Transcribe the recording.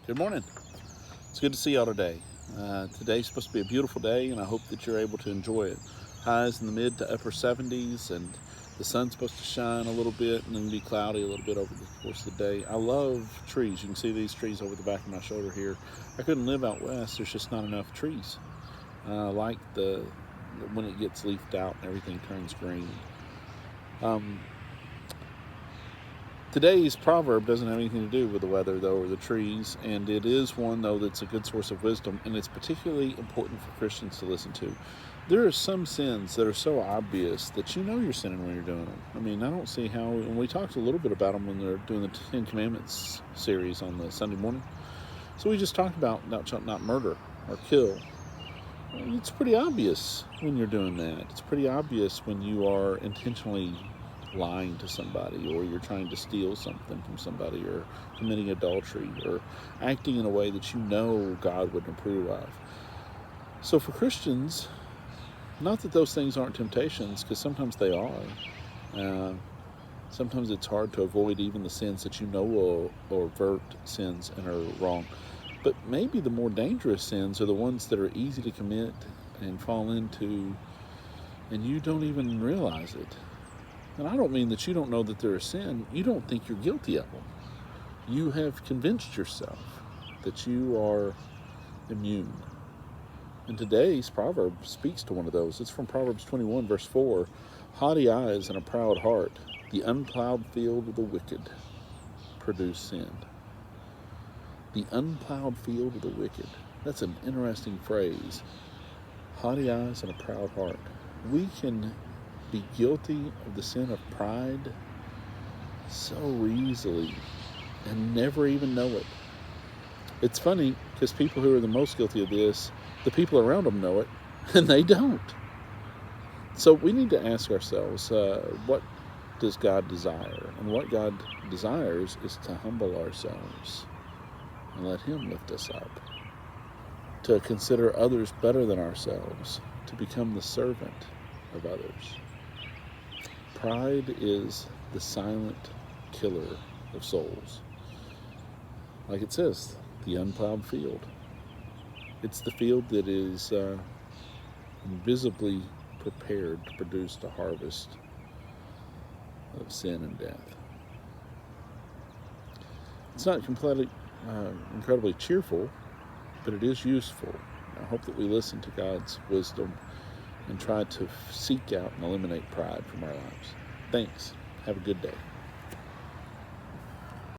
Good morning. It's good to see y'all today. Today's supposed to be a beautiful day, and I hope that you're able to enjoy it. Highs in the mid to upper 70s, and the sun's supposed to shine a little bit and then be cloudy a little bit over the course of the day. I love trees. You can see these trees over the back of my shoulder here. I couldn't live out west. There's just not enough trees. I like when it gets leafed out and everything turns green. Today's proverb doesn't have anything to do with the weather, though, or the trees, and it is one, though, that's a good source of wisdom, and it's particularly important for Christians to listen to. There are some sins that are so obvious that you know you're sinning when you're doing them. I mean, I don't see how, and we talked a little bit about them when they're doing the Ten Commandments series on the Sunday morning. So we just talked about not murder or kill. It's pretty obvious when you're doing that. It's pretty obvious when you are intentionally lying to somebody, or you're trying to steal something from somebody, or committing adultery, or acting in a way that you know God would approve of. So for Christians, not that those things aren't temptations, because sometimes they are. Sometimes it's hard to avoid even the sins that you know will avert sins and are wrong. But maybe the more dangerous sins are the ones that are easy to commit and fall into, and you don't even realize it. And I don't mean that you don't know that they're a sin. You don't think you're guilty of them. You have convinced yourself that you are immune. And today's proverb speaks to one of those. It's from Proverbs 21, verse 4. Haughty eyes and a proud heart, the unplowed field of the wicked, produce sin. The unplowed field of the wicked. That's an interesting phrase. Haughty eyes and a proud heart. We can be guilty of the sin of pride so easily and never even know it. It's funny because people who are the most guilty of this, the people around them know it and they don't. So we need to ask ourselves, what does God desire? And what God desires is to humble ourselves and let Him lift us up, to consider others better than ourselves, to become the servant of others. Pride is the silent killer of souls. Like it says, the unplowed field. It's the field that is invisibly prepared to produce the harvest of sin and death. It's not incredibly cheerful, but it is useful. I hope that we listen to God's wisdom and try to seek out and eliminate pride from our lives. Thanks. Have a good day.